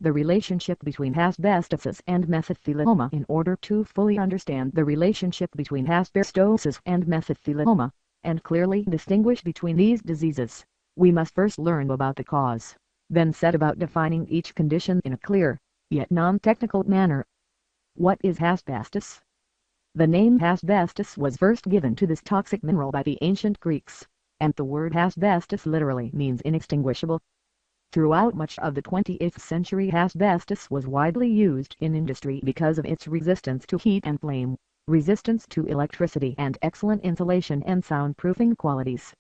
the relationship between asbestosis and mesothelioma. In order to fully understand the relationship between asbestosis and mesothelioma, and clearly distinguish between these diseases, we must first learn about the cause, then set about defining each condition in a clear, yet non-technical manner. What is asbestos? The name asbestos was first given to this toxic mineral by the ancient Greeks, and the word asbestos literally means inextinguishable. Throughout much of the 20th century, asbestos was widely used in industry because of its resistance to heat and flame, resistance to electricity, and excellent insulation and soundproofing qualities.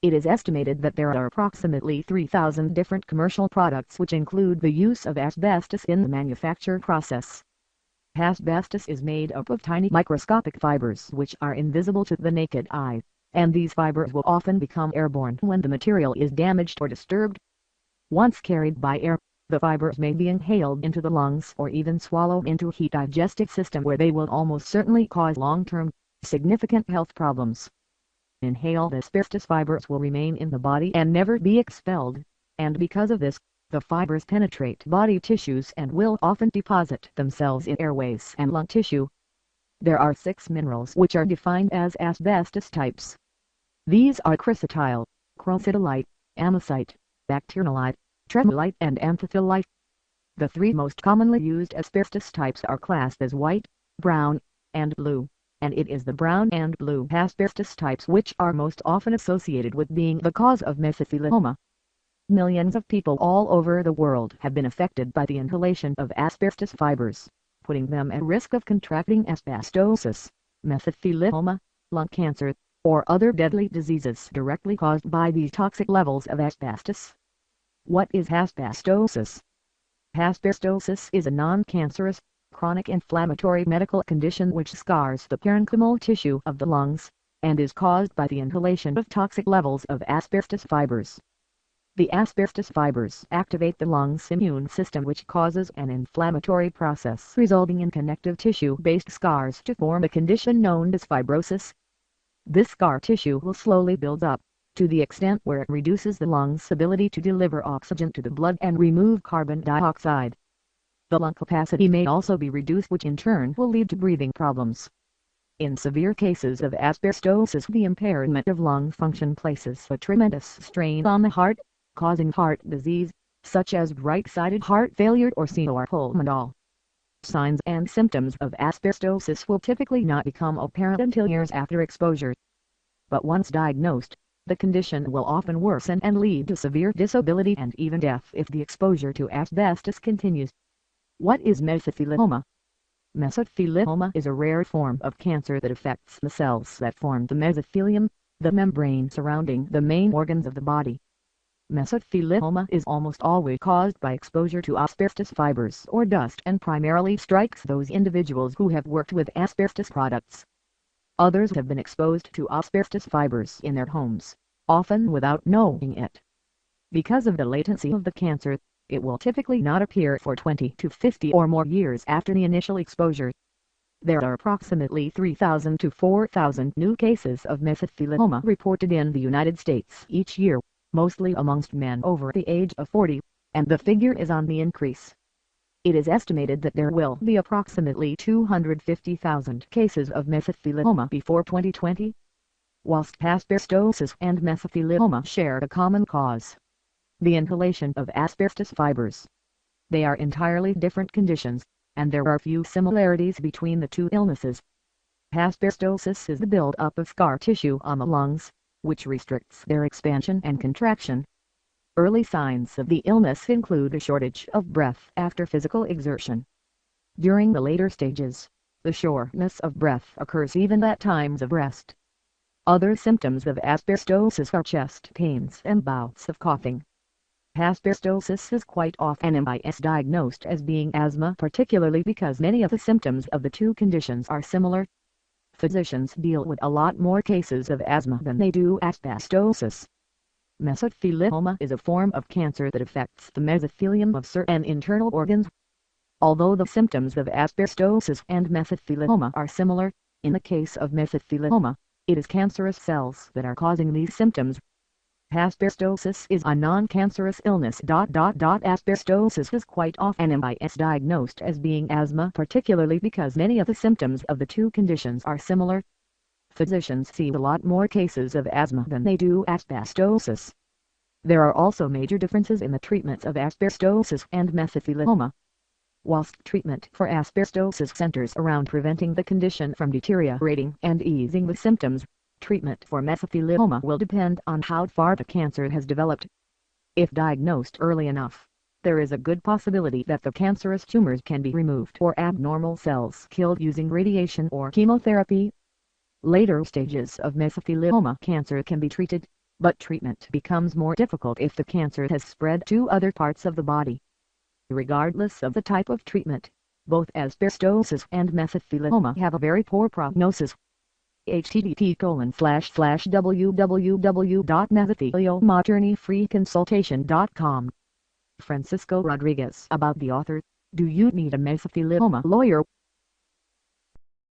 It is estimated that there are approximately 3,000 different commercial products which include the use of asbestos in the manufacture process. Asbestos is made up of tiny microscopic fibers which are invisible to the naked eye, and these fibers will often become airborne when the material is damaged or disturbed. Once carried by air, the fibers may be inhaled into the lungs or even swallowed into a heat digestive system where they will almost certainly cause long-term, significant health problems. Inhaled asbestos fibers will remain in the body and never be expelled, and because of this, the fibers penetrate body tissues and will often deposit themselves in airways and lung tissue. There are 6 minerals which are defined as asbestos types. These are chrysotile, chrysotolite, amosite, bacteriolite, tremolite, and amphitholite. The 3 most commonly used asbestos types are classed as white, brown, and blue, and it is the brown and blue asbestos types which are most often associated with being the cause of mesothelioma. Millions of people all over the world have been affected by the inhalation of asbestos fibers, putting them at risk of contracting asbestosis, mesothelioma, lung cancer, or other deadly diseases directly caused by these toxic levels of asbestos. What is asbestosis? Asbestosis is a non-cancerous, chronic inflammatory medical condition which scars the parenchymal tissue of the lungs, and is caused by the inhalation of toxic levels of asbestos fibers. The asbestos fibers activate the lung's immune system, which causes an inflammatory process resulting in connective tissue-based scars to form a condition known as fibrosis. This scar tissue will slowly build up, to the extent where it reduces the lung's ability to deliver oxygen to the blood and remove carbon dioxide. The lung capacity may also be reduced, which in turn will lead to breathing problems. In severe cases of asbestosis, the impairment of lung function places a tremendous strain on the heart, causing heart disease, such as right-sided heart failure or cor pulmonale. Signs and symptoms of asbestosis will typically not become apparent until years after exposure. But once diagnosed, the condition will often worsen and lead to severe disability and even death if the exposure to asbestos continues. What is mesothelioma? Mesothelioma is a rare form of cancer that affects the cells that form the mesothelium, the membrane surrounding the main organs of the body. Mesothelioma is almost always caused by exposure to asbestos fibers or dust and primarily strikes those individuals who have worked with asbestos products. Others have been exposed to asbestos fibers in their homes, often without knowing it. Because of the latency of the cancer, it will typically not appear for 20 to 50 or more years after the initial exposure. There are approximately 3,000 to 4,000 new cases of mesothelioma reported in the United States each year, mostly amongst men over the age of 40, and the figure is on the increase. It is estimated that there will be approximately 250,000 cases of mesothelioma before 2020. Whilst asbestosis and mesothelioma share a common cause, the inhalation of asbestos fibers, they are entirely different conditions, and there are few similarities between the 2 illnesses. Asbestosis is the build-up of scar tissue on the lungs, which restricts their expansion and contraction. Early signs of the illness include a shortage of breath after physical exertion. During the later stages, the shortness of breath occurs even at times of rest. Other symptoms of asbestosis are chest pains and bouts of coughing. Asbestosis is quite often misdiagnosed as being asthma, particularly because many of the symptoms of the 2 conditions are similar. Physicians deal with a lot more cases of asthma than they do asbestosis. Mesothelioma is a form of cancer that affects the mesothelium of certain internal organs. Although the symptoms of asbestosis and mesothelioma are similar, in the case of mesothelioma, it is cancerous cells that are causing these symptoms. Asbestosis is a non-cancerous illness. Asbestosis is quite often misdiagnosed as being asthma, particularly because many of the symptoms of the two conditions are similar. Physicians see a lot more cases of asthma than they do asbestosis. There are also major differences in the treatments of asbestosis and mesothelioma. Whilst treatment for asbestosis centers around preventing the condition from deteriorating and easing the symptoms, treatment for mesothelioma will depend on how far the cancer has developed. If diagnosed early enough, there is a good possibility that the cancerous tumors can be removed or abnormal cells killed using radiation or chemotherapy. Later stages of mesothelioma cancer can be treated, but treatment becomes more difficult if the cancer has spread to other parts of the body. Regardless of the type of treatment, both asbestosis and mesothelioma have a very poor prognosis. http://www.mesotheliomaattorneyfreeconsultation.com. Francisco Rodriguez. About the author: do you need a mesothelioma lawyer?